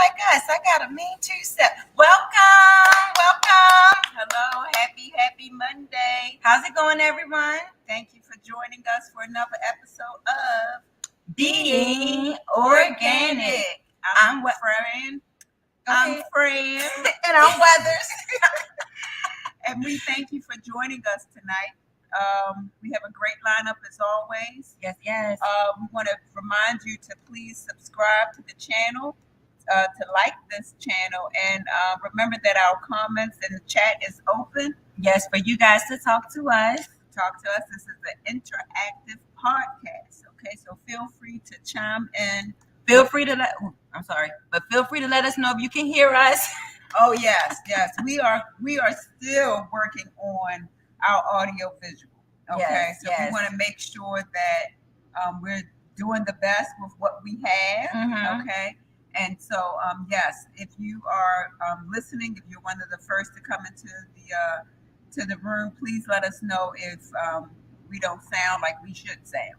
like us. I got a mean two-step. Welcome. Hello, happy Monday. How's it going, everyone? Thank you for joining us for another episode of Being Organic. I'm Fran. I'm Fran. And I'm Weathers. And we thank you for joining us tonight. We have a great lineup as always. Yes. We want to remind you to please subscribe to the channel, to like this channel, and remember that our comments and the chat is open. Yes, for you guys to talk to us. This is an interactive podcast. Okay, so feel free to chime in. Feel free to let us know if you can hear us. Oh yes. We are still working on our audio visual. Okay, Yes. we want to make sure that we're doing the best with what we have. Mhm. Okay, and so yes, if you are listening, if you're one of the first to come into the room, please let us know if we don't sound like we should sound.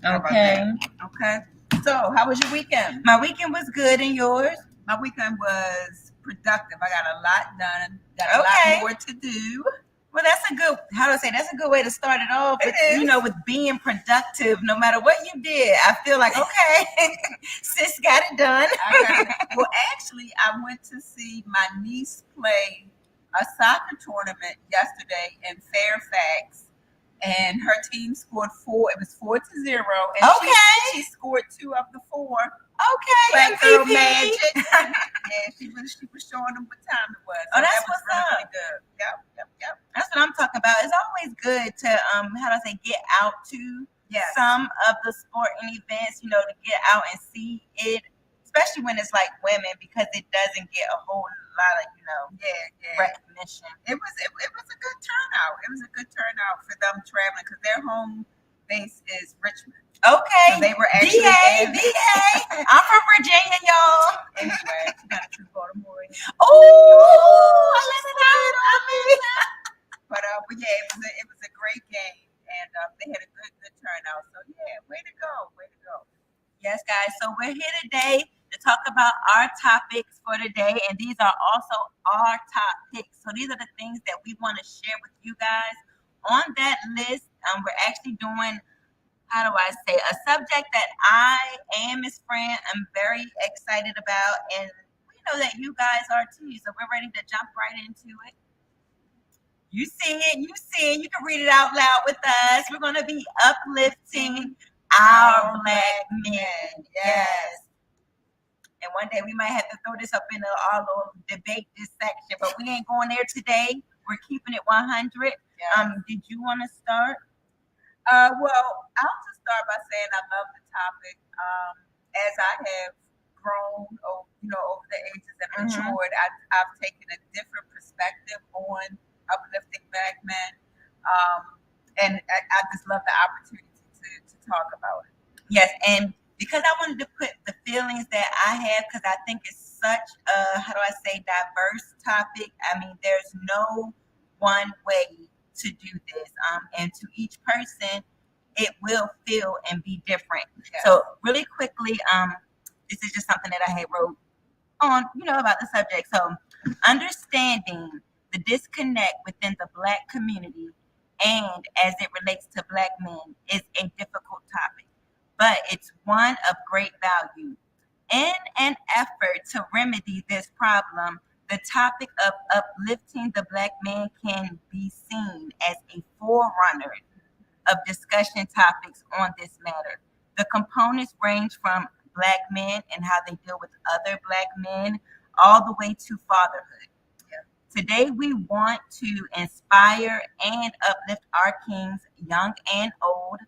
How about Okay. that? Okay. So, how was your weekend? My weekend was good, and yours? My weekend was productive. I got a lot done. Got a Okay. lot more to do. Well, that's a good way to start it off. It is. With being productive, no matter what you did, I feel like, okay, sis got it done. Well, actually, I went to see my niece play a soccer tournament yesterday in Fairfax, and her team scored 4. It was 4-0, and she scored 2 of the 4. Okay, Black girl MVP. magic. Yeah, she was showing them what time it was. Oh, that's that was what's really up. good. Yep. That's what I'm talking about. It's always good to get out to Yes. some of the sporting events, to get out and see it, especially when it's like women, because it doesn't get a whole lot of recognition. It was a good turnout. It was a good turnout for them traveling because their home base is Richmond. Okay. So they were actually VA. I'm from Virginia, y'all. Anyway, she got a true Baltimore. Oh, I love it. But yeah, it was a great game, and they had a good turnout. So yeah, way to go. Yes, guys. So we're here today to talk about our topics for today, and these are also our top picks. So these are the things that we want to share with you guys. On that list, we're actually doing, a subject that I and Miss Fran am very excited about, and we know that you guys are too. So we're ready to jump right into it. You see it. You can read it out loud with us. We're going to be uplifting our Black men. Yes. And one day we might have to throw this up in our little debate this section, but we ain't going there today. We're keeping it 100. Yeah. Did you want to start? Well, I'll just start by saying I love the topic. As I have grown, over the ages and matured, I've taken a different perspective on uplifting Black men, and I just love the opportunity to talk about it. Yes, and because I wanted to put the feelings that I have, because I think it's such a diverse topic. I mean, there's no one way to do this, and to each person it will feel and be different. Yes. So really quickly, this is just something that I had wrote on about the subject. So understanding the disconnect within the Black community and as it relates to Black men is a difficult topic, but it's one of great value. In an effort to remedy this problem, the topic of uplifting the Black man can be seen as a forerunner of discussion topics on this matter. The components range from Black men and how they deal with other Black men, all the way to fatherhood. Yeah. Today, we want to inspire and uplift our kings, young and old.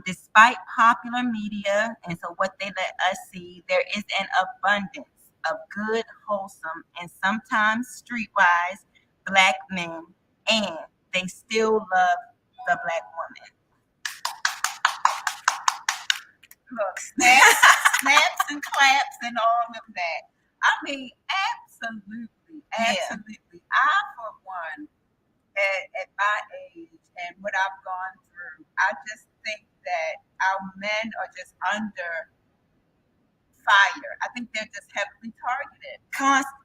Despite popular media and so what they let us see, there is an abundance of good, wholesome, and sometimes streetwise Black men, and they still love the Black woman. Look, snaps and claps and all of that. I mean, absolutely. Yeah. I, for one, at my age and what I've gone through, I just think that our men are just under fire higher. I think they're just heavily targeted.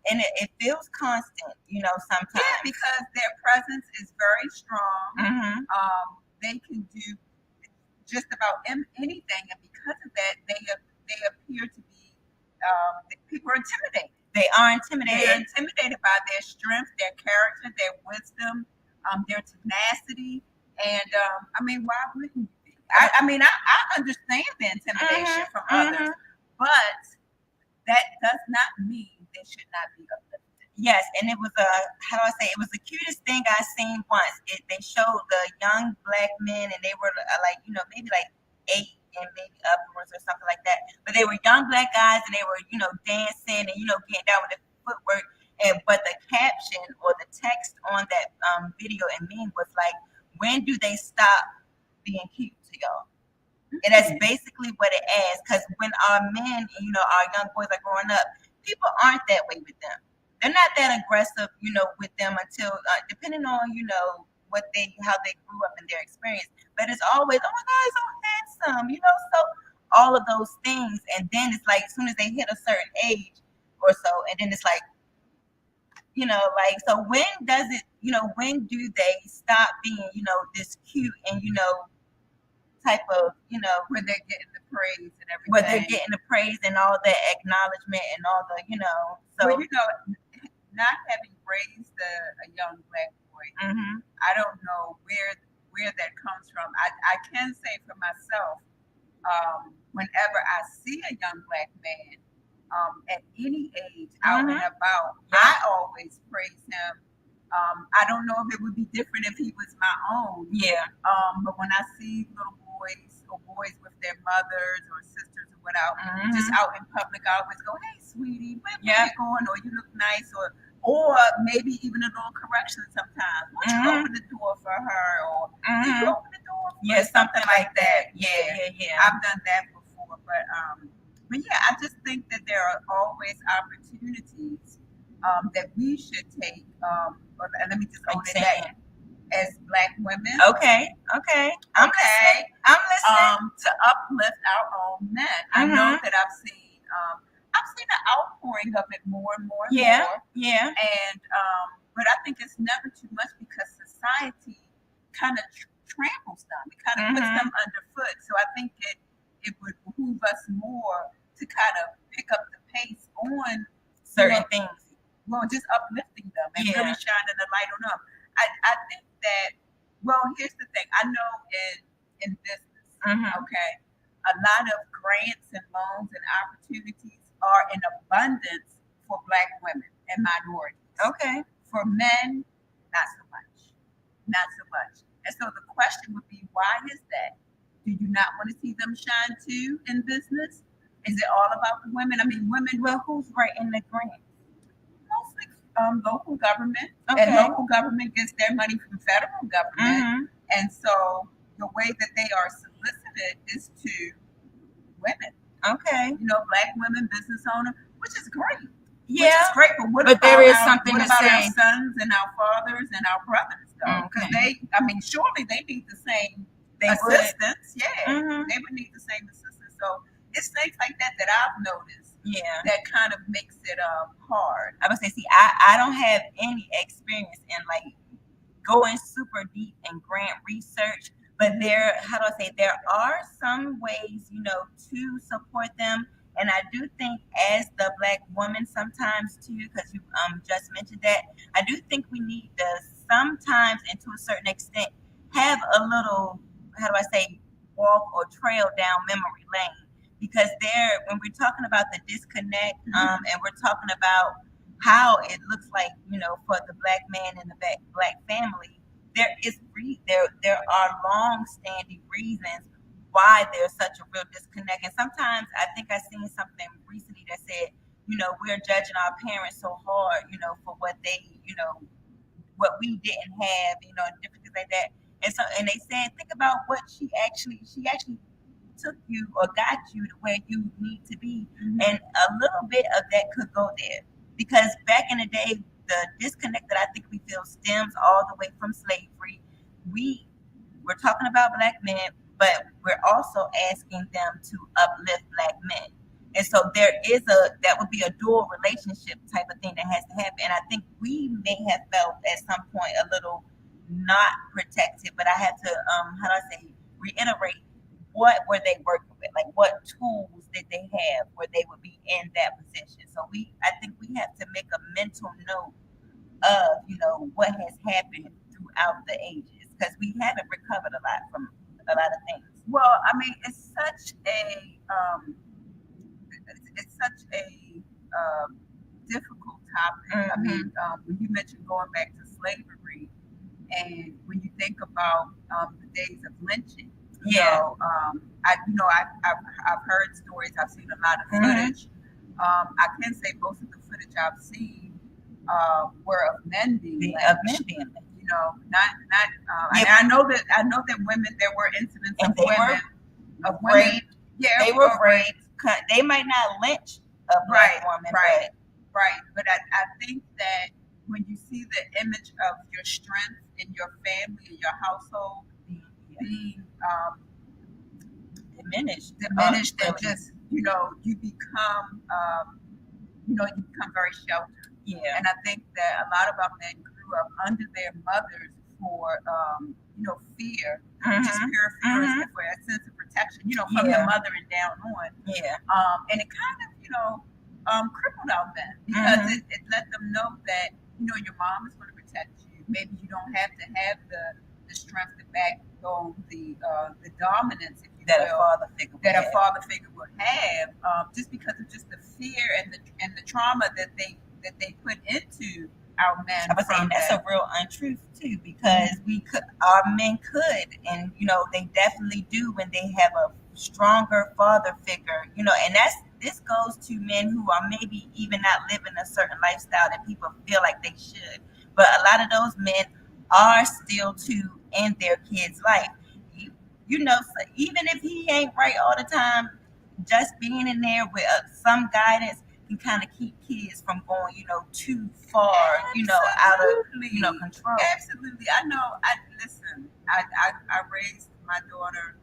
And it feels constant, sometimes. Yeah, because their presence is very strong. Mm-hmm. They can do just about anything, and because of that, they appear to be people are intimidated. They are They're intimidated. intimidated by their strength, their character, their wisdom, their tenacity, and I mean, why wouldn't you be? I mean, I understand the intimidation from others, but that does not mean they should not be uplifted. Yes, and it was it was the cutest thing I seen once. They showed the young black men, and they were like, maybe like 8 and maybe upwards or something like that. But they were young black guys, and they were, dancing and getting down with the footwork. But the caption or the text on that video and meme was like, "When do they stop being cute to y'all?" And that's basically what it is. Because when our men, our young boys are growing up, people aren't that way with them. They're not that aggressive, with them until depending on, how they grew up in their experience. But it's always, oh my God, he's so handsome, so all of those things. And then it's like as soon as they hit a certain age or so, and then it's like, so when does it, when do they stop being, this cute and type of, Where they're getting the praise and everything. where they're getting the praise and all the acknowledgement and all the, so. Well, not having raised a young black boy, Mm-hmm. I don't know where that comes from. I can say for myself, whenever I see a young black man at any age out and about, I always praise him. I don't know if it would be different if he was my own. Yeah. But when I see little boys or boys with their mothers or sisters or whatever, just out in public, I always go, "Hey, sweetie, where you going?" Or "You look nice," or maybe even a little correction sometimes. Why don't you open the door for her? Or did you open the door for her? Something like that. Yeah. I've done that before, but yeah, I just think that there are always opportunities that we should take. Let me just own it that as black women. Okay. I'm listening. To uplift our own men. I know that I've seen an outpouring of it more and more and more. Yeah. And but I think it's never too much because society kind of tramples them. It kind of puts them underfoot. So I think it would behoove us more to kind of pick up the pace on certain things. Well, just uplifting them and really shining the light on them. I think that, well, here's the thing. I know in business, okay, a lot of grants and loans and opportunities are in abundance for black women and minorities. Okay. For men, not so much. Not so much. And so the question would be, why is that? Do you not want to see them shine too in business? Is it all about the women? I mean, women. Well, who's writing the grant? Mostly local government. Okay. And local government gets their money from federal government. And so the way that they are solicited is to women. Okay. Black women business owners, which is great. Yeah. Which is great. But what but about there is something what to about say. Our sons and our fathers and our brothers, though? Because surely they need the same assistance. Yeah. They would need the same assistance. So it's things like that I've noticed. Yeah. That kind of makes it hard. I would say, see, I don't have any experience in like going super deep in grant research, but there are some ways, to support them. And I do think as the black woman sometimes too, because you just mentioned that, I do think we need to sometimes and to a certain extent have a little, walk or trail down memory lane. Because when we're talking about the disconnect, and we're talking about how it looks like, for the black man in the black family, there are long-standing reasons why there's such a real disconnect. And sometimes I think I seen something recently that said, we're judging our parents so hard, for what they, what we didn't have, different things like that. And they said, think about what she actually took you or got you to where you need to be, and a little bit of that could go there, because back in the day, the disconnect that I think we feel stems all the way from slavery. We're talking about black men, but we're also asking them to uplift black men. And so that would be a dual relationship type of thing that has to happen. And I think we may have felt at some point a little not protected, but I had to, how do I say, reiterate what were they working with? Like what tools did they have where they would be in that position? So I think we have to make a mental note of, what has happened throughout the ages because we haven't recovered a lot from a lot of things. Well, I mean, it's such a difficult topic. I mean, when you mentioned going back to slavery, and when you think about the days of lynching, I've heard stories. I've seen a lot of footage. I can say most of the footage I've seen were of men being lynched. Not. And I know that women. There were incidents of women. Raped. Yeah, they were raped. They might not lynch a black woman, right. But I think that when you see the image of your strength in your family, in your household being diminished, and just you become very sheltered. Yeah. And I think that a lot of our men grew up under their mothers for fear, just pure fear, for a sense of protection, from the mother and down on. Yeah. And it kind of crippled our men because it let them know that your mom is going to protect you. Maybe you don't have to have the strength to backbone the dominance, if you that will, a father figure would have, just because of just the fear and the trauma that they put into our men. I was saying that's a real untruth too, because our men could, and they definitely do when they have a stronger father figure, and this goes to men who are maybe even not living a certain lifestyle that people feel like they should. But a lot of those men are still too in their kid's life. So even if he ain't right all the time, just being in there with some guidance can kind of keep kids from going, too far, out of, control. Absolutely. I know. I raised my daughter,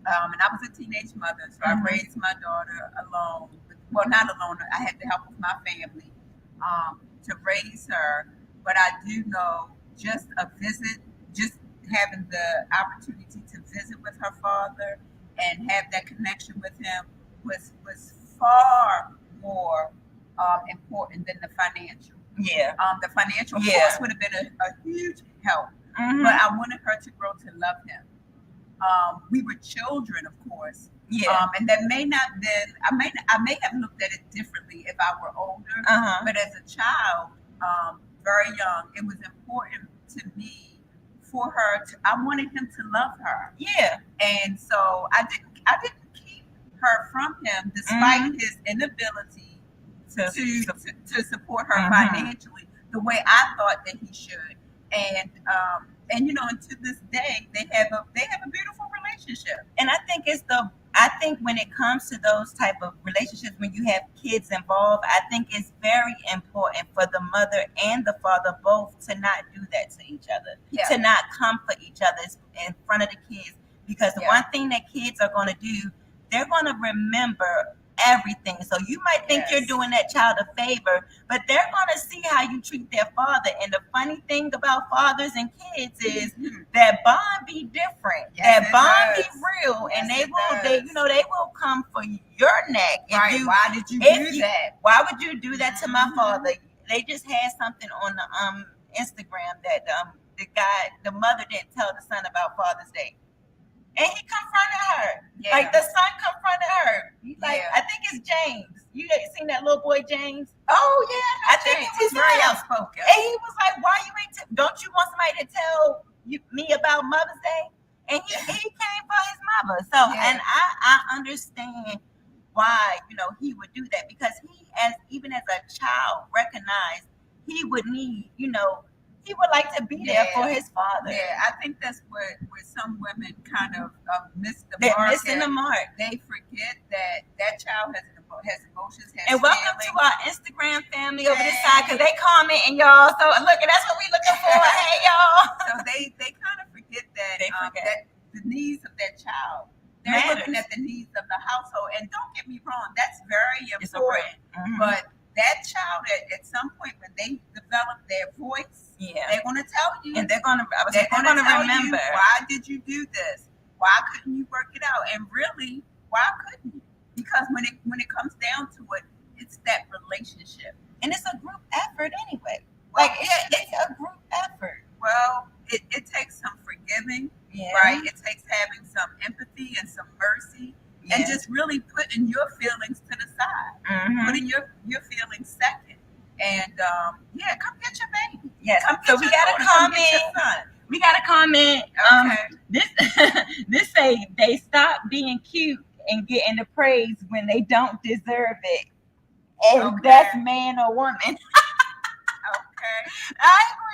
and I was a teenage mother, so I raised my daughter alone. Well, not alone. I had the help of my family to raise her. But I do know just a visit, just having the opportunity to visit with her father and have that connection with him was far more important than the financial. Yeah. The financial, of course, would have been a huge help. But I wanted her to grow to love him. We were children, of course. Yeah. And that may not been. I may have looked at it differently if I were older. But as a child, very young, it was important to me for her to. I wanted him to love her. Yeah. And so I didn't keep her from him, despite his inability to support her financially the way I thought that he should. And and to this day they have a beautiful relationship. And I think when it comes to those type of relationships, when you have kids involved, I think it's very important for the mother and the father both to not do that to each other, to not come for each other in front of the kids, because the one thing that kids are going to do, they're going to remember everything. So you might think you're doing that child a favor, but they're going to see how you treat their father. And the funny thing about fathers and kids is that bond be different. That bond be real, and they will come for your neck. Why did you do that? Why would you do that to my father? They just had something on the Instagram that the mother didn't tell the son about Father's Day. And he confronted her. Yeah. Like the son confronted her. He's like, I think it's James. You seen that little boy James? Oh yeah, I think it was very outspoken. And he was like, "Why you ain't? Don't you want somebody to tell me about Mother's Day?" And he came for his mother. So and I understand why he would do that, because he even as a child recognized he would need he would like to be there for his father. Yeah, I think that's where some women kind of miss the mark. They're missing the mark. They forget that child has emotions, has and welcome to our Instagram family over this side, because they comment and y'all. So look, that's what we looking for. Hey y'all. So they kind of forget that that the needs of that child They're matters. looking at the needs of the household. And don't get me wrong, that's very It's important. important. But that child, at some point, when they develop their voice, Yeah. they're going to tell you. And they're going to remember. remember. Why did you do this? Why couldn't you work it out? And really, why couldn't you? Because when it comes down to it, it's that relationship. And it's a group effort anyway. Well, It's a group effort. Well, it takes some forgiving, Yeah. right? It takes having some empathy and some mercy, Yeah. and just really putting your feelings to the side, putting your feelings second. And come get your baby. Yes. Come get So we your got a daughter, come get comment. your son. We got a comment. Okay. This say they stop being cute and getting the praise when they don't deserve it. And Okay. that's man or woman. Okay. I agree.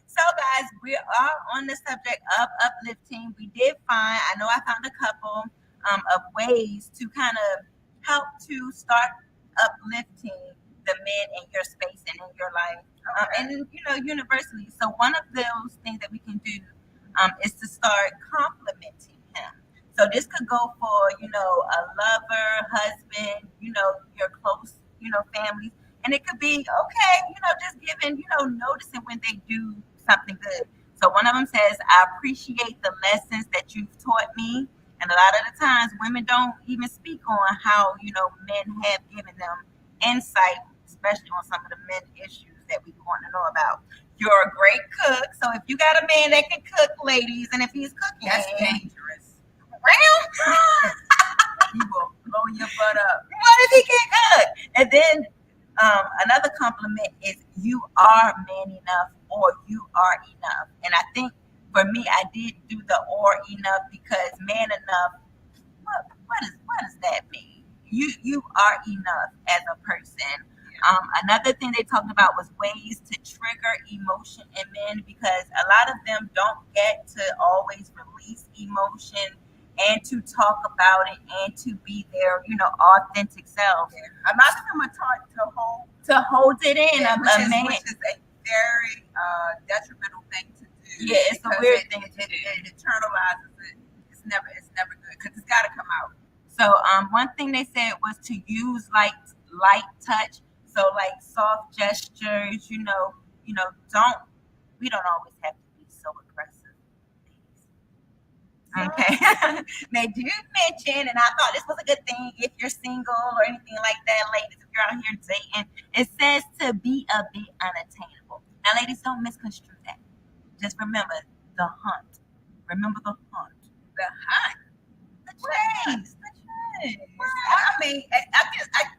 So guys, we are on the subject of uplifting. We did find, I know I found a couple of ways to kind of help to start uplifting the men in your space and in your life. And universally. So one of those things that we can do is to start complimenting him. So this could go for, a lover, husband, your close, families. And it could be, okay, just giving, noticing when they do something good. So one of them says, I appreciate the lessons that you've taught me. And a lot of the times women don't even speak on how, men have given them insight, especially on some of the men issues that we want to know about. You're a great cook. So if you got a man that can cook, ladies, and if he's cooking, That's dangerous. He will blow your butt up. What if he can't cook? And then another compliment is you are man enough or you are enough. And I think for me, I did do the or enough because man enough, what does that mean? You are enough as a person. Another thing they talked about was ways to trigger emotion in men because a lot of them don't get to always release emotion and to talk about it and to be their, authentic self. Yeah. A lot of them are taught to hold it in. Which is a very detrimental thing to do. Yeah, it's a weird thing to do. It internalizes it. It's never good because it's got to come out. So one thing they said was to use light touch. So like soft gestures, we don't always have to be so aggressive. Okay. They do mention, and I thought this was a good thing if you're single or anything like that, ladies, if you're out here dating, it says to be a bit unattainable. Now, ladies, don't misconstrue that. Just remember the hunt. Remember the hunt. The hunt. The chase. Well, I mean, I understand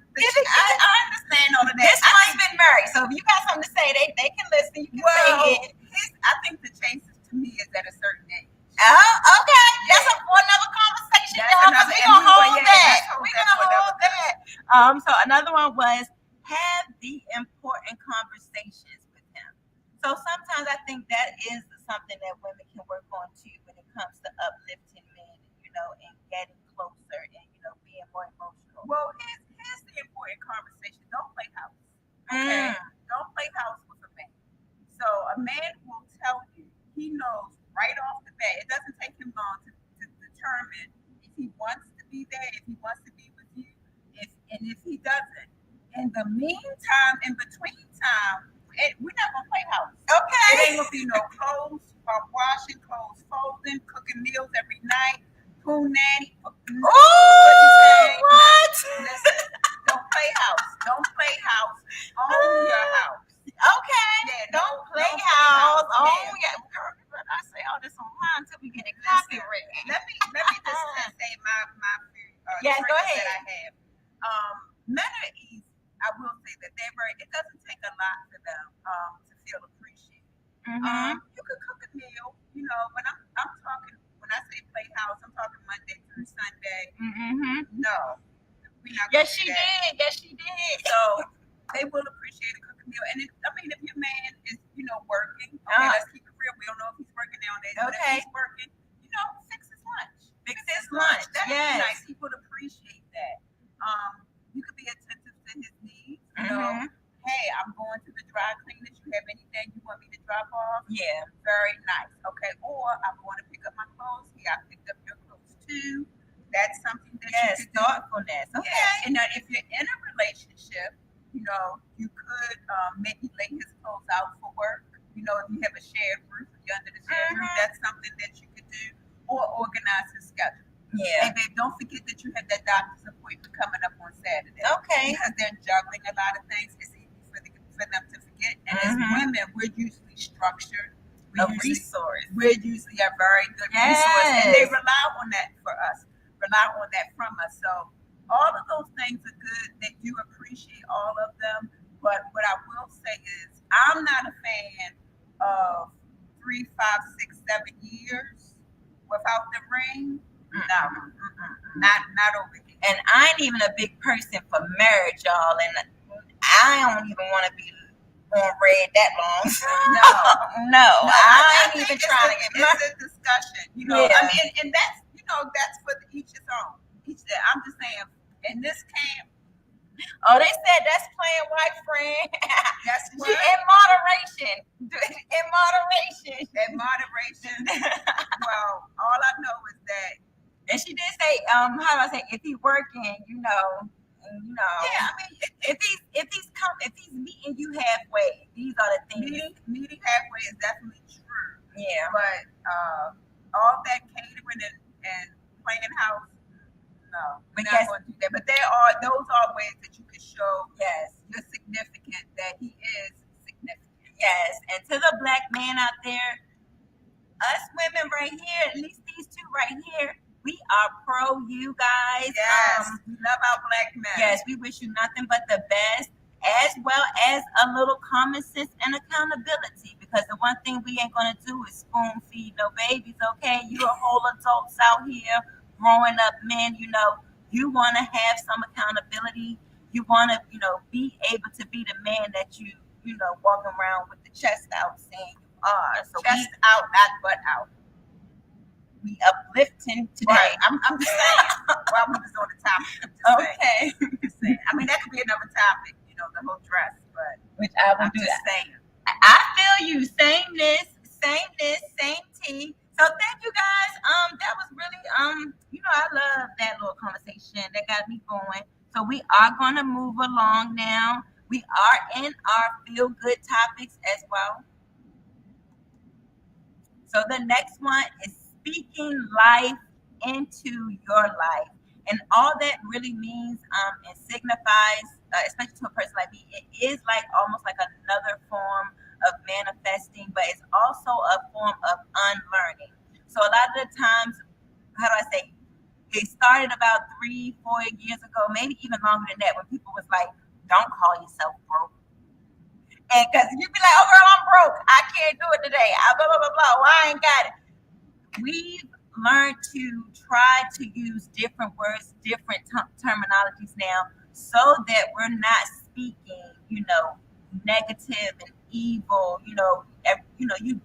all of that. This one's been married, so if you got something to say, they can listen. You can say it. I think the chase to me is at a certain age. Oh, okay. That's for another conversation, y'all. We're gonna hold that. We're gonna hold that. So another one was have the important conversations with him. So sometimes I think that is something that women can work on too when it comes to uplifting men, and getting closer and being more emotional. Well, here's the important conversation. Don't play house. Okay? Don't play house with a man. So a man will tell you, he knows right off the bat. It doesn't take him long to determine if he wants to be there, if he wants to be with you, if he doesn't. In the meantime, in between time, we're not gonna play house. Okay. It ain't gonna be no clothes washing, clothes folding, cooking meals every night, pool nanny. What? Listen, don't play house. Don't play house. Own your house. Okay. Yeah, don't play house. Own your girl. I say all this online until we get it copyrighted. Let me just say my yes, go ahead. that I have. Men are easy. I will say that they're very. It doesn't take a lot for them to feel appreciated. You could cook a meal. When I'm talking, when I say play house, I'm talking Monday through Sunday. No, we're not. Yes, she did. Yes, she did. So they will appreciate a cooked meal. And if your man is, working, okay, let's keep it real. We don't know if he's working nowadays. But if he's working, fix his lunch. Fix his lunch. That's nice. He would appreciate that. You could be attentive to his needs. Hey, I'm going to the dry cleaners. You have anything you want me to drop off? Yeah. Very nice. Okay. Or I'm going to pick up my clothes. Here, I picked up your clothes to. That's something that Yes, you could do. thoughtfulness. Okay. Yes. And if you're in a relationship, you could maybe lay his clothes out for work. If you have a shared roof, if you're under the shared roof, that's something that you could do, or organize his schedule. Yeah. Hey, babe, don't forget that you have that doctor's appointment coming up on Saturday. Okay. Because they're juggling a lot of things. It's easy for them to forget. And as women, we're usually structured. We're usually a very good resource. And they rely on that from us. So all of those things are good. They do appreciate all of them. But what I will say is I'm not a fan of 3, 5, 6, 7 years without the ring. No, not over here. And I ain't even a big person for marriage, y'all. And I don't even want to be on red that long. No, I ain't even trying to get married. It's a discussion, I mean, and that's for each his own. I'm just saying, in this camp. Oh, they said that's playing white, friend. That's what? In moderation. In moderation. Well, all I know is that. And she did say, how do I say, if he's working, Yeah, I mean, if he's meeting you halfway, these are the things. Meeting halfway is definitely true. Yeah. But all that catering and playing house, no, we're not going to do that. But those are ways that you can show you're significant, that he is significant. Yes. And to the black man out there, us women right here, at least these two right here, we are pro you guys. Yes, we love our black men. Yes, we wish you nothing but the best, as well as a little common sense and accountability. Because the one thing we ain't gonna do is spoon feed no babies. Okay, you a whole adults out here, growing up men. You want to have some accountability. You want to, be able to be the man that you walking around with the chest out saying you are. So chest out, not butt out. We uplifting today. Right. I'm just saying. While we was on the topic. Okay. Just saying. I mean, that could be another topic, the whole dress, but which I will do just that. Saying. I feel you. Sameness, same tea. So thank you guys. That was really I love that little conversation. That got me going. So we are gonna move along now. We are in our feel good topics as well. So the next one is speaking life into your life. And all that really means and signifies, especially to a person like me, it is like almost like another form of manifesting, but it's also a form of unlearning. So a lot of the times, how do I say, it started about 3-4 years ago, maybe even longer than that, when people was like, don't call yourself broke. And because you'd be like, oh girl, I'm broke. I can't do it today. Blah, blah, blah, blah. Well, I ain't got it. We've learned to try to use different words, different terminologies now, so that we're not speaking, negative and evil. You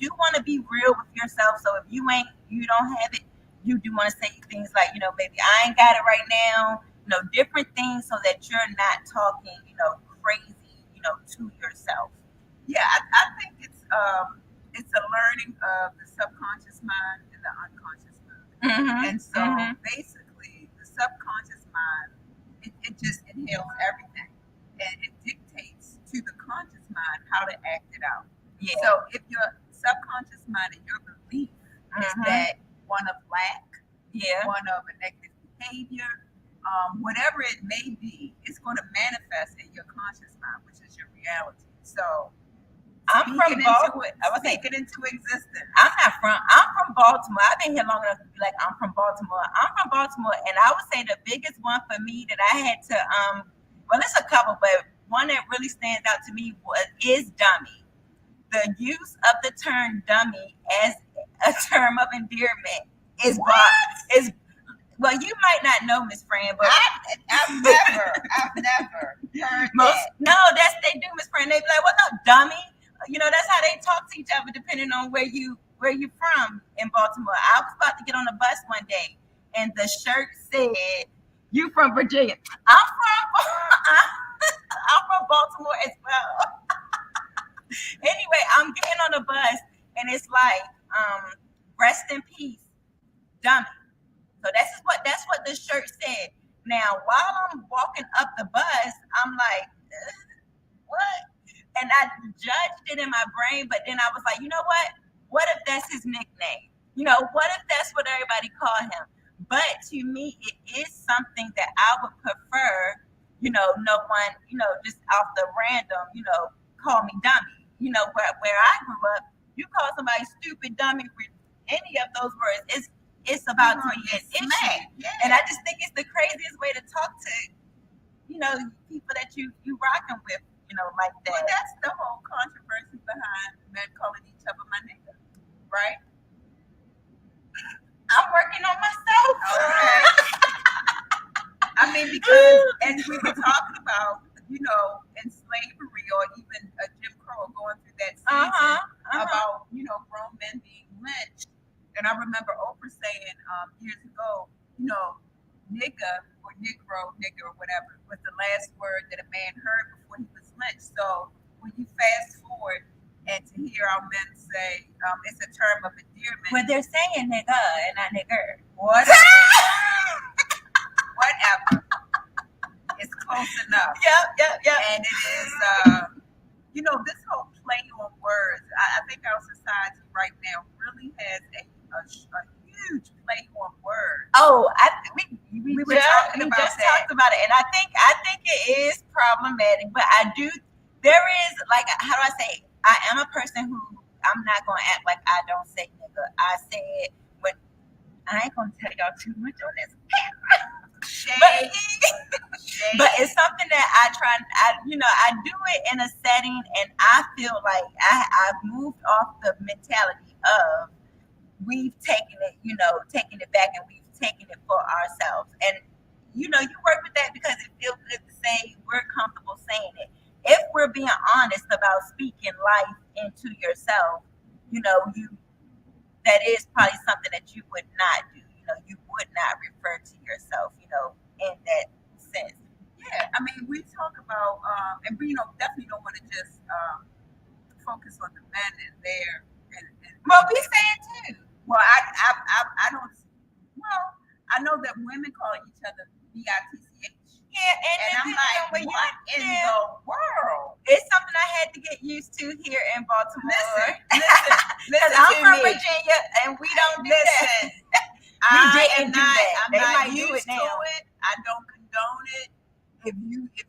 do want to be real with yourself. So if you don't have it, you do want to say things like, baby, I ain't got it right now. Different things so that you're not talking, crazy, to yourself. Yeah, I think it's a learning of the subconscious mind and the unconscious mind. And so basically the subconscious mind, it just inhales everything. And it dictates to the conscious mind how to act it out. Yeah. So if your subconscious mind and your belief is that one of lack, one of a negative behavior, whatever it may be, it's going to manifest in your conscious mind, which is your reality. So I'm from Baltimore. I was take it into existence. I'm from Baltimore. I've been here long enough to be like, I'm from Baltimore. I'm from Baltimore, and I would say the biggest one for me that I had to well, it's a couple, but one that really stands out to me is dummy. The use of the term dummy as a term of endearment is well, you might not know, Miss Fran, but I've never heard that. No, they do, Miss Fran. They be like, "What's up, dummy?" That's how they talk to each other, depending on where you from in Baltimore. I was about to get on the bus one day, and the shirt said, "You from Virginia?" I'm from Baltimore as well. Anyway, I'm getting on the bus, and it's like, "Rest in peace, dummy." So that's I'm like, what? And I judged it in my brain, but then I was like, you know what? What if that's his nickname? You know, what if that's what everybody call him? But to me, it is something that I would prefer, you know, no one, you know, just off the random, you know, call me dummy. You know, where I grew up, you call somebody stupid, dummy, any of those words, it's about to be an issue. Yeah. And I just think it's the craziest way to talk to, you know, people that you rocking with, you know, like that. Well, that's the whole controversy behind men calling each other my nigga, right? I'm working on myself. Okay. I mean, because as we were talking about, you know, in slavery or even Jim Crow going through that season about, you know, grown men being lynched. And I remember Oprah saying years ago, you know, nigga or negro, nigga or whatever was the last word that a man heard before he was lynched. So when you fast forward and to hear our men say it's a term of endearment. Well, they're saying nigga and not nigger. Whatever. Whatever. It's close enough. Yep. And it is, you know, this whole play on words. I think our society right now really has a huge play on words. Oh, we were talking about just that. talked about it, and I think it is problematic. But there is, like, how do I say? I am a person who I'm not gonna act like I don't say nigga. I say it when I ain't gonna tell y'all too much on this. But it's something that I do it in a setting, and I feel like I've moved off the mentality of we've taken it back, and we've taken it for ourselves. And you know, you work with that because it feels good to say, we're comfortable saying it. If we're being honest about speaking life into yourself, you know, that is probably something that you would not do. You know, you would not refer to yourself, you know, in that sense. Yeah, I mean, we talk about, and we, you know, definitely don't want to just focus on the men and their. Well, we say it too. Well, I don't. Well, I know that women call each other bitch. Yeah, and I'm like, what in the world? It's something I had to get used to here in Baltimore. Listen I'm to from me. Virginia, and we don't do Listen. that. I'm do that. I'm They not might do used it now. to it. I don't condone it. If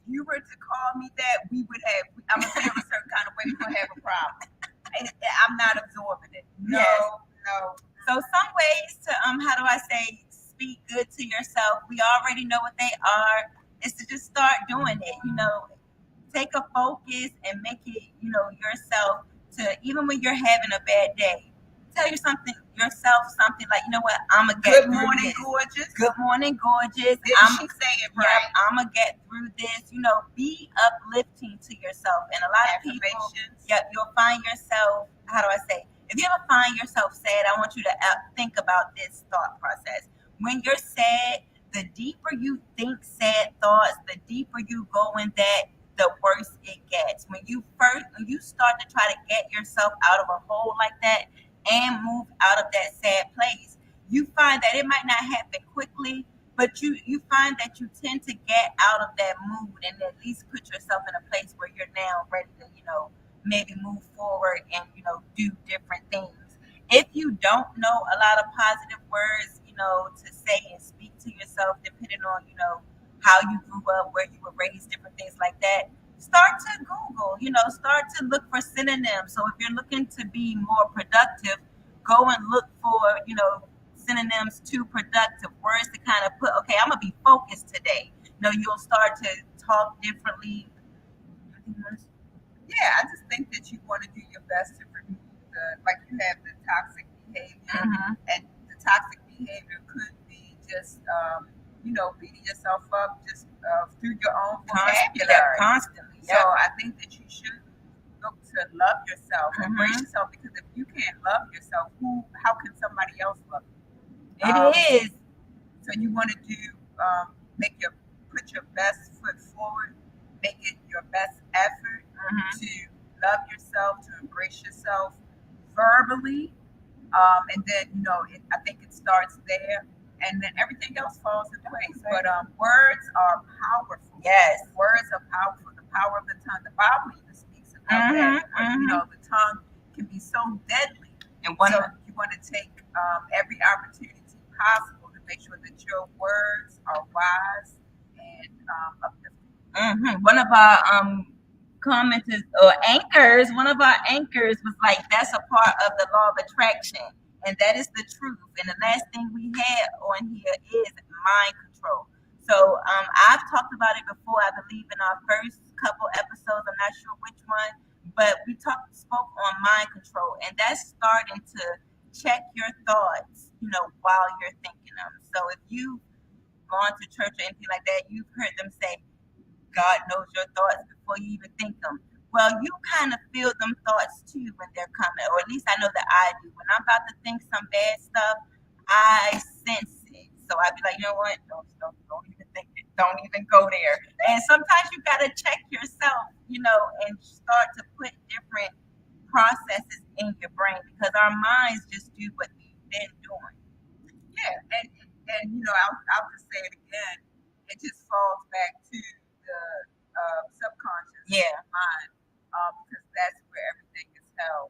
you were to call me that, we would have. I'm gonna feel a certain kind of way. We're gonna have a problem. And I'm not absorbing it. No. So some ways to how do I say, speak good to yourself. We already know what they are. Is to just start doing it. You know, take a focus and make it, you know, yourself. To even when you're having a bad day, tell yourself something like, you know what, I'm gonna get Good morning, this. gorgeous. Good morning, gorgeous. She say it right. Yep, I'm gonna get through this. You know, be uplifting to yourself. And a lot of people, you'll find yourself. How do I say? If you ever find yourself sad, I want you to think about this thought process. When you're sad, the deeper you think sad thoughts, the deeper you go in that, the worse it gets. When you start to try to get yourself out of a hole like that and move out of that sad place, you find that it might not happen quickly, but you find that you tend to get out of that mood and at least put yourself in a place where you're now ready to, you know, maybe move forward and, you know, do different things. If you don't know a lot of positive words, you know, to say and speak to yourself, depending on, you know, how you grew up, where you were raised, different things like that, start to Google, you know, start to look for synonyms. So if you're looking to be more productive, go and look for, you know, synonyms to productive, words to kind of put, okay, I'm going to be focused today. You know, you'll start to talk differently. Yeah, I just think that you want to do your best to remove like you have the toxic behavior, and the toxic behavior could be just, you know, beating yourself up just through your own vocabulary. Constantly. So I think that you should look to love yourself, embrace yourself, because if you can't love yourself, how can somebody else love you? It is. So you want to do, put your best foot forward, make it your best effort to love yourself, to embrace yourself verbally, and then, you know, I think it starts there, and then everything else falls into place. But words are powerful. Yes. Words are powerful. The power of the tongue. The Bible even speaks about that. You know, the tongue can be so deadly. And So you want to take every opportunity possible to make sure that your words are wise and uplifting. One of our commenters or anchors, one of our anchors was like, that's a part of the law of attraction. And that is the truth. And the last thing we had on here is mind control. So I've talked about it before, I believe, in our first couple episodes. I'm not sure which one, but we spoke on mind control. And that's starting to check your thoughts, you know, while you're thinking them. So if you've gone to church or anything like that, you've heard them say, God knows your thoughts before you even think them. Well, you kind of feel them thoughts too when they're coming, or at least I know that I do. When I'm about to think some bad stuff, I sense it. So I'd be like, you know what? Don't even think it. Don't even go there. And sometimes you gotta check yourself, you know, and start to put different processes in your brain because our minds just do what we've been doing. Yeah, and you know, I'll just say it again. It just falls back to the subconscious mind, because that's where everything is held.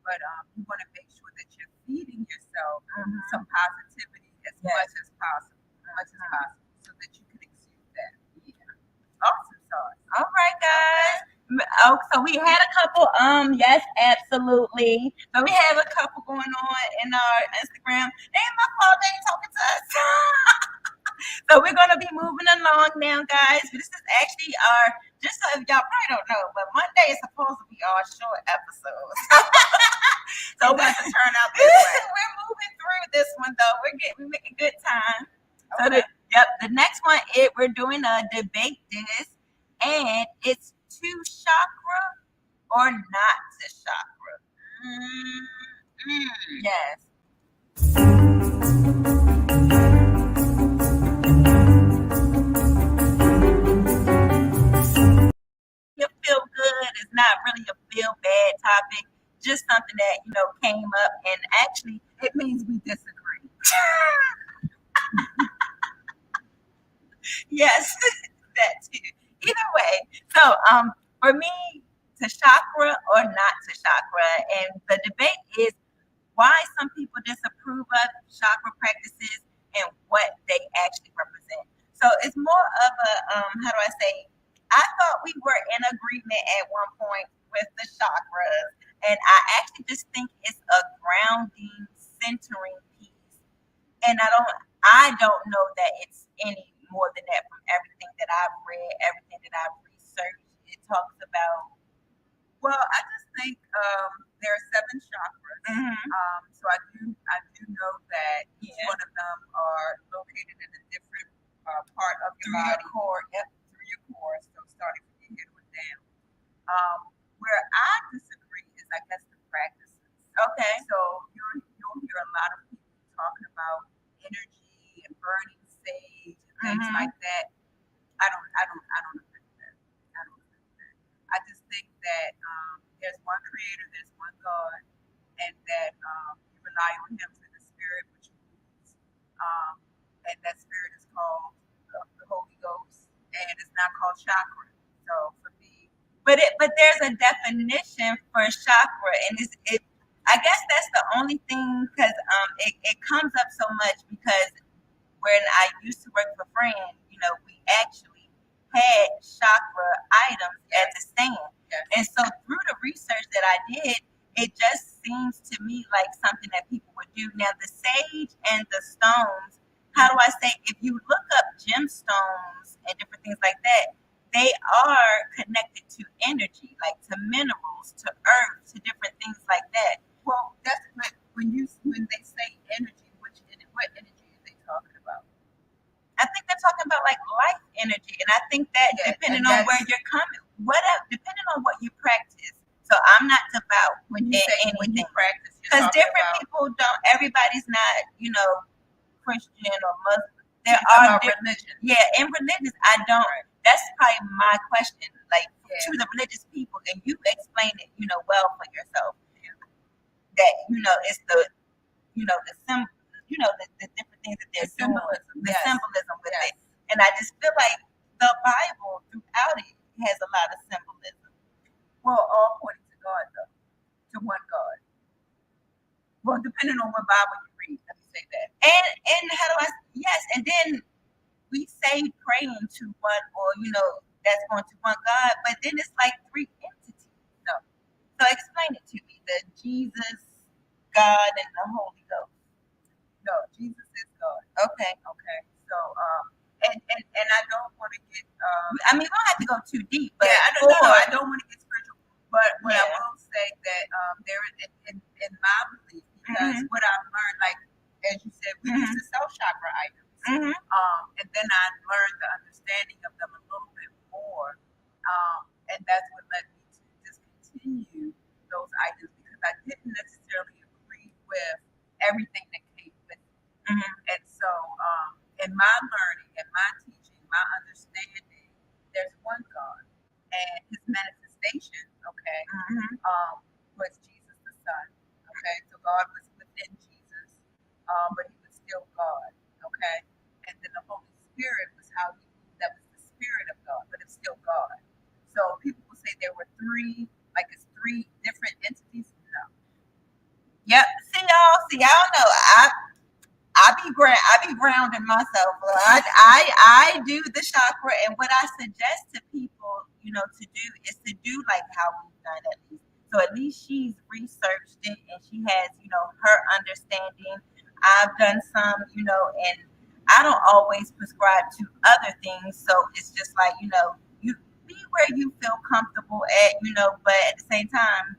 But you want to make sure that you're feeding yourself some positivity as much as possible, so that you can exude that. Yeah. Awesome sauce. All right, guys. Oh, so we had a couple. Yes, absolutely. So we have a couple going on in our Instagram. They ain't my fault. They ain't talking to us. So we're gonna be moving along now, guys. This is actually our. Just so y'all probably don't know, but Monday is supposed to be our short episode. So we're to turn out this way. We're moving through this one though. We're making good time. Okay. So the next one we're doing a debate this, and it's to chakra or not to chakra. Yes. You feel good. It's not really a feel bad topic. Just something that, you know, came up, and actually it means we disagree. Yes, that too. Either way, so for me, to chakra or not to chakra, and the debate is why some people disapprove of chakra practices and what they actually represent. So it's more of a how do I say? I thought we were in agreement at one point with the chakras, and I actually just think it's a grounding, centering piece. And I don't know that it's any more than that from everything that I've read, everything that I've researched. It talks about. Well, I just think there are 7 chakras. So I do know that each one of them are located in a different part of your body. Your core. Yep. Through your core. So starting from your head on down. Where I disagree is, I guess, the practices. Okay. So you'll hear a lot of people talking about energy and burning sage and things like that. I don't agree with that. I don't agree with that. I just think that there's one creator, there's one God, and that you rely on him for the spirit which moves. And that spirit is called the Holy Ghost, and it's not called chakra. So for me, but there's a definition for chakra, and I guess that's the only thing, because it comes up so much because when I used to work for Fran, you know, we actually had chakra items at the stand. yes. And so through the research that I did, it just seems to me like something that people would do. Now, the sage and the stones, how do I say, if you look up gemstones and different things like that, they are connected to energy, like to minerals, to earth, to different things like that. Well, that's when they say energy, what energy are they talking about? I think they're talking about like life energy, and I think that depending on where you're coming, depending on what you practice. So I'm not devout when you say anything. When you practice, because different people don't. Everybody's not, you know, Christian or Muslim. There are religion. Yeah, in religions, I don't. Right. That's probably my question, like to the religious people, and you explain it, you know, well for yourself. That, you know, it's the, you know, the the different things that they're doing, the symbolism with it. And I just feel like the Bible throughout it has a lot of symbolism. Well, all pointing to God, though, to one God. Well, depending on what Bible you read, let me say that. And how do I? Yes, and then we say praying to one, or that's going to one God, but then it's like three entities. No. So explain it to me: the Jesus, God, and the Holy Ghost. No, Jesus is God. Okay. Okay. So, and I don't want to get. I mean, we don't have to go too deep, but Yeah, I don't want to get spiritual. But what I Yeah. will say that there is in my belief, because what I've learned, like as you said, we used to sell chakra items, and then I learned the understanding of them a little bit more, and that's what led me to discontinue those items because I didn't necessarily agree with everything that came with it. And so, in my learning, in my teaching, my understanding, there's one God, and His manifestation, okay, was Jesus the Son. Okay, so God was within Jesus, but He was still God. Okay, and then the Holy Spirit was how He moved. That was the Spirit of God, but it's still God. So people will say there were three, like it's three different entities. No. Yep. See, I don't know. I be grounding myself. I do the chakra, and what I suggest to people, to do is to do like how we've done at least. So at least she's researched it and she has, her understanding. I've done some, and I don't always prescribe to other things. So it's just like, you be where you feel comfortable at, but at the same time,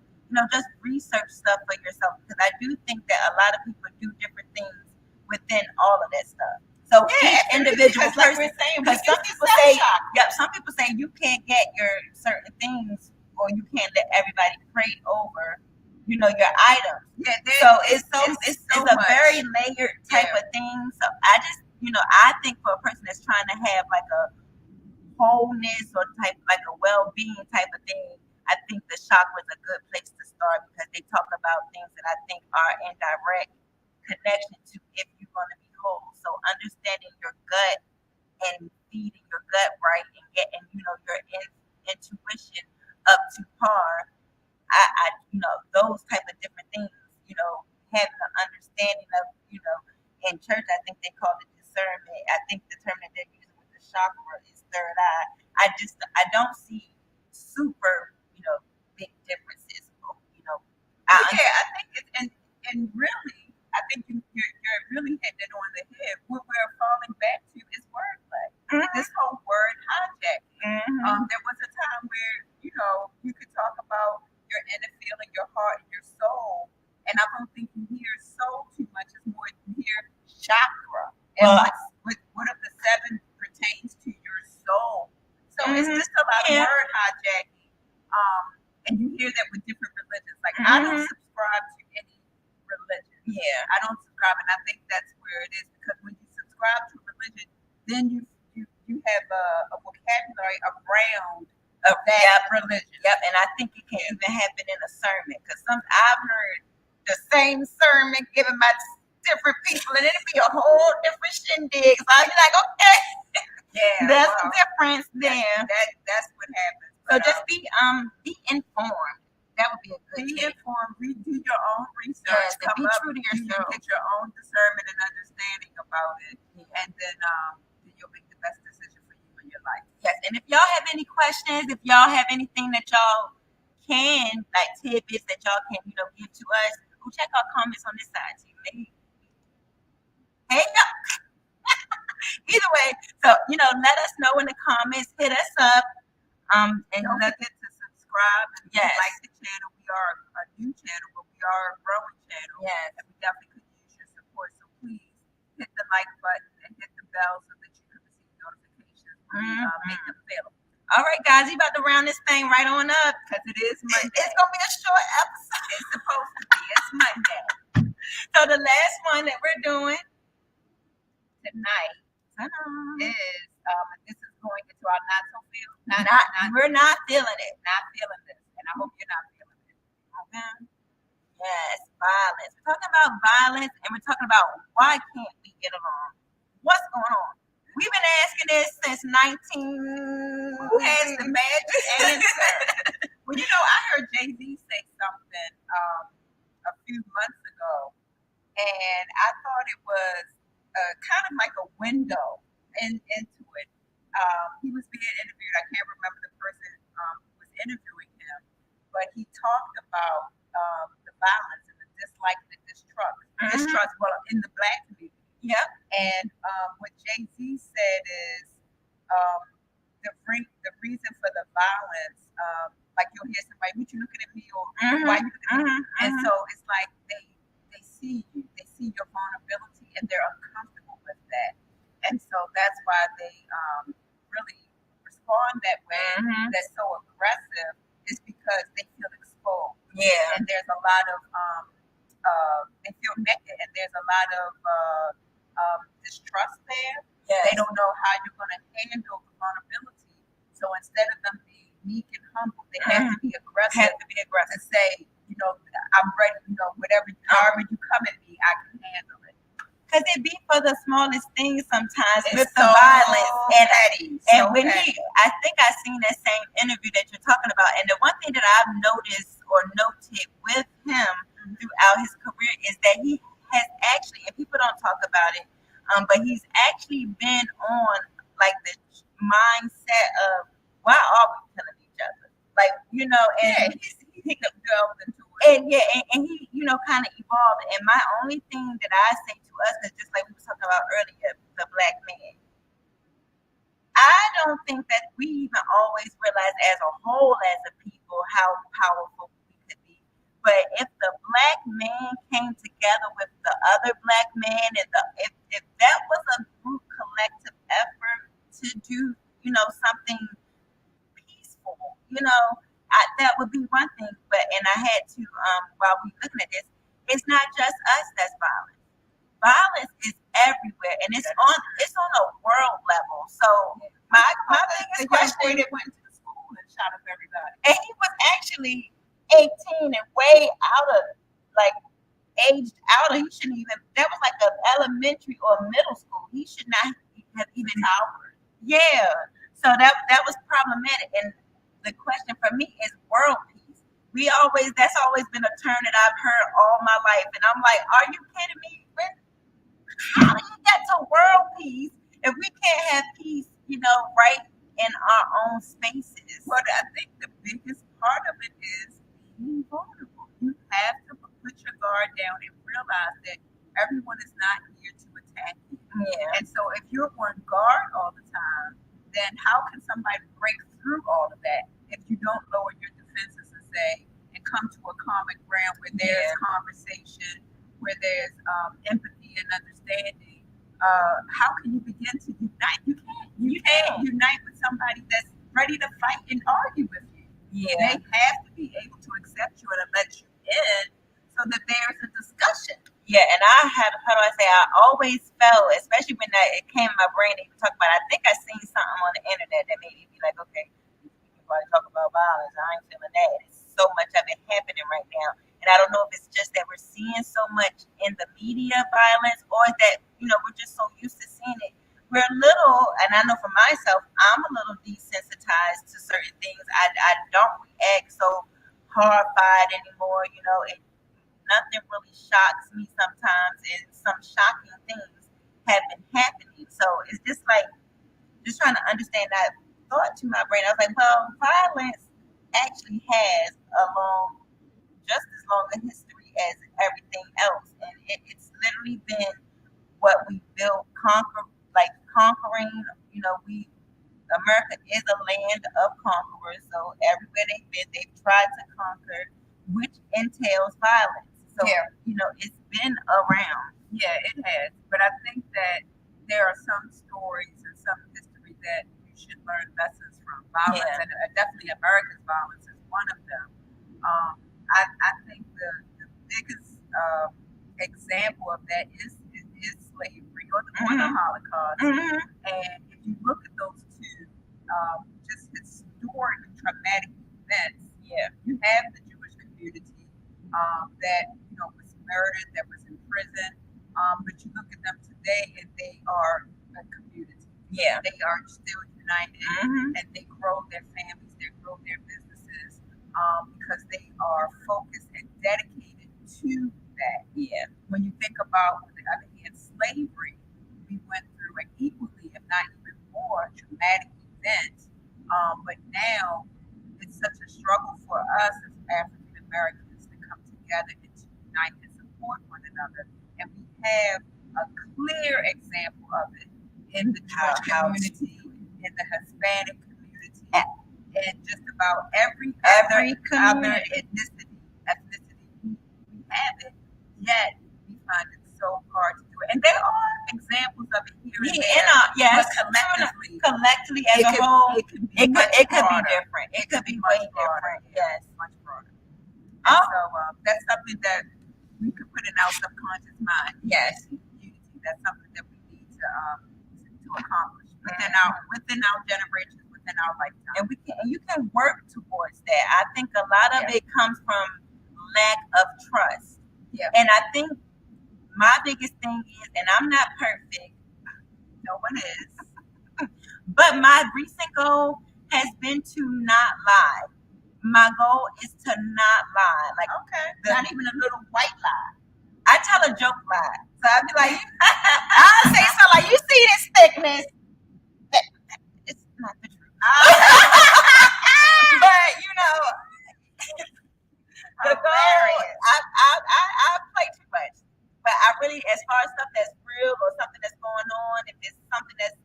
just research stuff for yourself because I do think that a lot of people do different things within all of that stuff. So each individual person, because some people say, some people say you can't get your certain things or you can't let everybody pray over, your items. Yeah, so it's a very layered type of thing. So I just, I think for a person that's trying to have like a wholeness or type like a well-being type of thing, I think the chakra is a good place to start because they talk about things that I think are in direct connection to if you're going to be whole. So understanding your gut and feeding your gut right and getting, your intuition up to par. Those type of different things, having an understanding of, in church, I think they call it discernment. I think the term that they're using with the chakra is third eye. I don't see super, big differences. I think it's and really, I think you're really hitting it on the head. What we're falling back to is wordplay. This whole word hijacking. There was a time where you could talk about your inner feeling, your heart, and your soul, and I don't think you hear soul too much. It's more you hear chakra. And what of the seven pertains to your soul? So it's just a lot of word hijacking. And you hear that with different religions. Like I don't subscribe to any religion. Yeah. I don't subscribe, and I think that's where it is because when you subscribe to religion, then you have a vocabulary around that religion. Yep, and I think it can even happen in a sermon because I've heard the same sermon given by different people, and it'll be a whole different shindig. So I'll be like, okay, there's a difference there. That's what happens. So just be informed. That would be a good Be tip. informed. Do your own research. Yes, and Come be up, true to you yourself. get your own discernment and understanding about it, and then you'll make the best decision for you in your life. Yes, and if y'all have any questions, if y'all have anything that y'all can, like tidbits that y'all can, give to us, go check our comments on this side too. Hey, y'all. Either way, so let us know in the comments, hit us up, and don't forget to subscribe and like the channel. We are a new channel, but we are a growing channel. Yes, and we definitely could use your support. So please hit the like button and hit the bell so that you can receive notifications when we make them available. All right, guys, we about to round this thing right on up because it is Monday. It's gonna be a short episode. It's supposed to be. It's Monday. So the last one that we're doing tonight is this is going into our not so feel. We're not feeling it. Not feeling this, and I hope you're not feeling it. Okay. Yes, violence. We're talking about violence, and we're talking about why can't we get along? What's going on? We've been asking this since 19. Who has the magic answer? Well, I heard Jay-Z say something a few months ago, and I thought it was kind of like a window into it. He was being interviewed. I can't remember the person who was interviewing him, but he talked about the violence and the dislike and the distrust, well, in the black community. Yep. And what Jay Z said is um, the reason for the violence, like you'll hear somebody, "What you looking at me?" or "Why you looking at me?" And so it's like they see your vulnerability, and they're uncomfortable with that, and so that's why they really respond that way. That's so aggressive is because they feel exposed. Yeah. And there's a lot of they feel naked, and there's a lot of distrust there. Yes. They don't know how you're going to handle the vulnerability. So instead of them being meek and humble, they have to be aggressive. And say, I'm ready. However you come at me, I can handle it. Because it be for the smallest things sometimes It's with the so violence. petty, And when I think I seen that same interview that you're talking about. And the one thing that I've noticed or noted with him throughout his career is that he has actually, and people don't talk about it, but he's actually been on like the mindset of why are we killing each other? Like, and he delved into it. and he, kind of evolved. And my only thing that I say to us is just like we were talking about earlier, the black man. I don't think that we even always realize as a whole, as a people, how powerful we could be. But if the black man came together with the other black man, and if that was a group collective effort to do, something peaceful, that would be one thing. And I had to, while we looking at this, it's not just us that's violent. Violence is everywhere, and it's on a world level. So my biggest question, that went to the school and shot up everybody. and he was actually 18 and way out of like aged out of. He shouldn't even. That was like an elementary or middle school. He should not have even Howard. Yeah. So that was problematic. And the question for me is world peace. That's always been a term that I've heard all my life, and I'm like, are you kidding me? How do you get to world peace if we can't have peace, right in our own spaces? But I think the biggest part of it is being vulnerable. You have to put your guard down and realize that everyone is not here to attack you. Yeah. And so if you're on guard all the time, then how can somebody break through all of that if you don't lower your defenses and come to a common ground where there's conversation, where there's empathy and understanding? How can you begin to unite? You can't unite with somebody that's ready to fight and argue with you. Yeah. They have to be able to accept you and let you in so that there's a discussion. Yeah, and how do I say, I always felt, especially when it came in my brain that you talk about, I think I seen something on the internet that made me be like, okay, everybody talk about violence, I ain't feeling that. It's so much of it happening right now. And I don't know if it's just that we're seeing so much in the media violence, or that, we're just so used to seeing it. We're a little, and I know for myself, I'm a little desensitized to certain things. I don't react so horrified anymore. Nothing really shocks me sometimes, and some shocking things have been happening. So it's just like, just trying to understand that thought to my brain. I was like, well, violence actually has just as long a history as everything else. And it's literally been what we built, conquering, America is a land of conquerors. So everywhere they've been, they've tried to conquer, which entails violence. So, it's been around. Yeah, it has. But I think that there are some stories and some history that you should learn lessons from. Violence, and definitely America's violence is one of them. I think the biggest example of that is slavery or the Holocaust. And if you look at those two just historic traumatic events, you have the Jewish community that was murdered, that was in prison. But you look at them today, and they are a community. Yeah. They are still united, Mm-hmm. and they grow their families, they grow their businesses, because they are focused and dedicated to that. Yeah. When you think about, on the other hand, slavery, we went through an equally, if not even more, traumatic event. But now it's such a struggle for us as African Americans to come together and to unite and support one another. And we have a clear example of it in the Jewish community, in the Hispanic community, and just about every other ethnicity. We have it, yet we find it so hard to do it. And there are examples of it here and there, but collectively as a whole, it could be different. It could be way different. Yes, much broader. And so that's something that we could put in our subconscious mind. Yes, unity. That's something that we need to accomplish within our generations, within our lifetime. And you can work towards that. I think a lot of it comes from lack of trust. Yeah. And I think my biggest thing is, and I'm not perfect, no one is, but my recent goal has been to not lie. My goal is to not lie. Like, not even a little white lie. I tell a joke lie. So I'll be like, I'll say something like, you see this thickness? It's not the truth. But, you know, the goal, I play too much. But I really, as far as stuff that's real or something that's going on, if it's something that's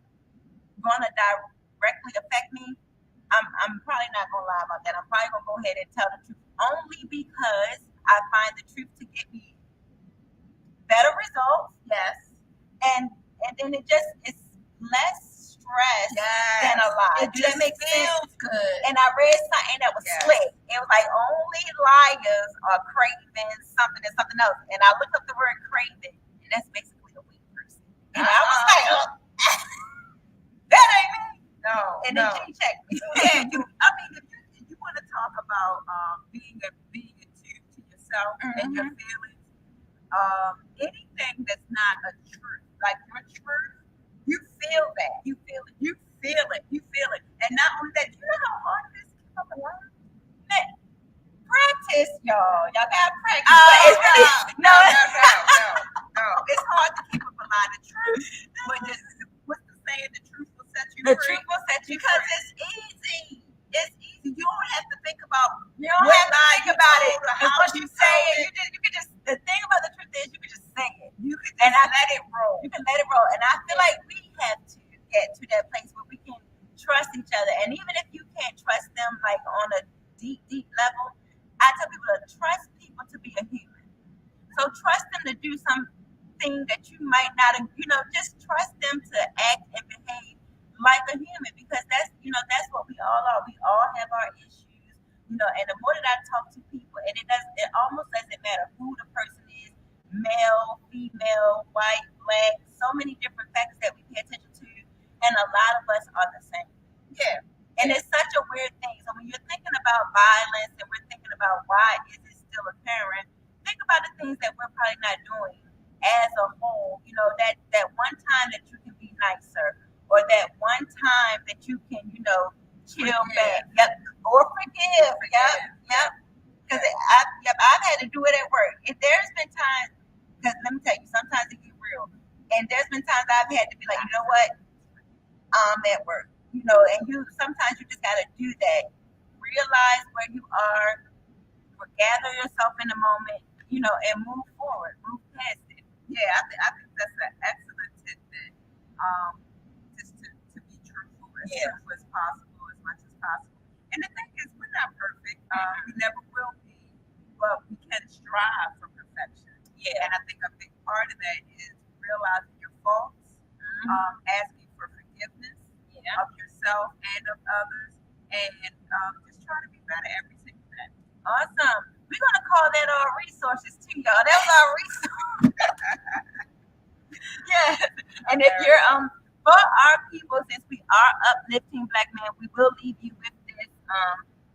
going to directly affect me, I'm probably not going to lie about that. I'm probably going to go ahead and tell the truth only because I find the truth to get me better results. Yes. And then it's less stress than a lie. It just feels good. And I read something that was slick. It was like, only liars are craving something and something else. And I looked up the word craving, and that's basically a weak person. And I was like, that ain't me. No. And then she checked me. Yeah, if you want to talk about being in tune to yourself and your feelings, anything that's not a truth, like your truth, you feel that. You feel it. You feel it. You feel it. And not only that, you know how hard it is to keep up a lie? Practice, y'all. Y'all gotta practice. No. It's hard to keep up a lie. The truth, what's the saying? The truth will set you free. The truth will set you because free. it's easy. It's easy. You don't have to think about. You don't have to think about it. Because once you say it, you can just. The thing about the truth is, you can just say it. You can just let it roll. You can let it roll. And I feel like we have to get to that place where we can trust each other. And even if you can't trust them like on a deep level, I tell people to trust people to be a human. So trust them to do something that you might not, just trust them to act and behave like a human, because that's what we all are. We all have our issues, and the more that I talk to people, and it almost doesn't matter who the person is, male, female, white, black, so many different factors that we pay attention to, and a lot of us are the same. Yeah. And it's such a weird thing. So when you're thinking about violence and we're thinking about why is it still apparent, think about the things that we're probably not doing as a whole. That one time that you can be nicer, or that one time that you can, chill back. Yep. Or forgive. Yep. Because I've had to do it at work. If there's been times, because let me tell you, sometimes it gets real. And there's been times I've had to be like, you know what? I'm at work. And sometimes you just gotta do that. Realize where you are, gather yourself in the moment, and move forward, move past it. Yeah, I think that's an excellent tidbit. Just to be truthful as possible, as much as possible. And the thing is, we're not perfect. We never will be, but we can strive for perfection. Yeah. And I think a big part of that is realizing your faults, asking for forgiveness of yourself and of others, and just try to be better every single day. Awesome. We're gonna call that our resources too, y'all. That was our resource. Yeah. And if you're for our people, since we are uplifting Black men, we will leave you with this.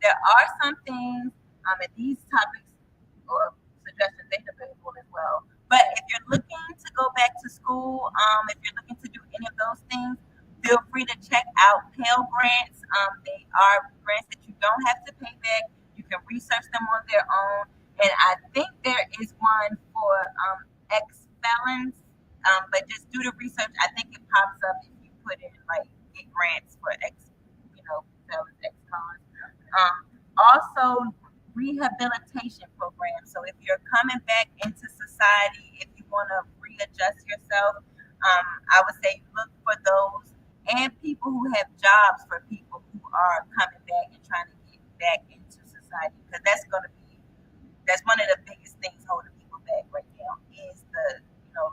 There are some things in these topics or suggestions they available as well. But if you're looking to go back to school, if you're looking to do any of those things, Feel free to check out Pell Grants. They are grants that you don't have to pay back. You can research them on their own. And I think there is one for ex-felons, but just do the research. I think it pops up if you put in, like, get grants for felons, ex-cons. Also, rehabilitation programs. So if you're coming back into society, if you want to readjust yourself, I would say look for those, and people who have jobs for people who are coming back and trying to get back into society, because that's one of the biggest things holding people back right now is the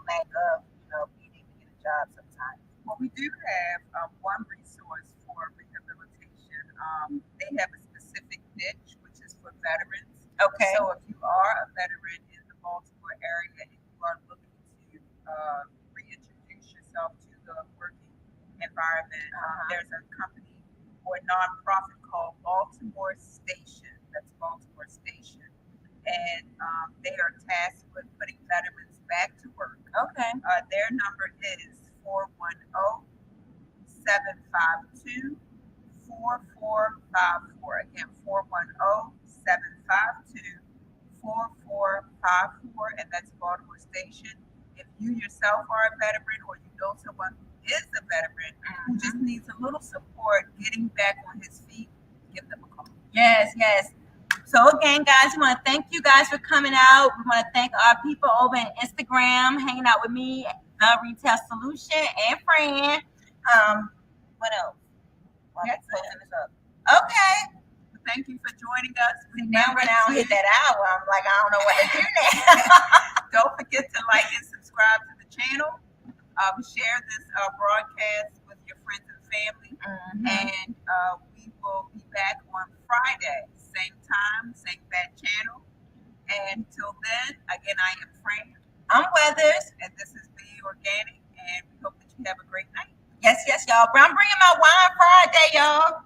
lack of being able to get a job sometimes. Well, we do have one resource for rehabilitation. They have a specific niche, which is for veterans. Okay. So if you are a veteran in the Baltimore area and you are looking to reintroduce yourself to the working environment, there's a company or nonprofit called Baltimore Station. That's Baltimore Station. And they are tasked with putting veterans back to work. Okay. Their number is 410-752-4454. Again, 410-752-4454, and that's Baltimore Station. If you yourself are a veteran or you know someone who is a veteran who just needs a little support getting back on his feet, give them a call. Yes, yes. So again, guys, we want to thank you guys for coming out. We want to thank our people over on Instagram, hanging out with me, The Retail Solution, and Fran. What else? That's closing this up. Okay. Thank you for joining us. Remember now, hit that hour. I'm like, I don't know what to do now. Don't forget to like and subscribe to the channel. Share this broadcast with your friends and family. And we will be back on Friday. Same time, same bad channel. And till then, again, I am Fran. I'm Weathers. And this is Be Organic. And we hope that you have a great night. Yes, y'all. I'm bringing my wine Friday, y'all.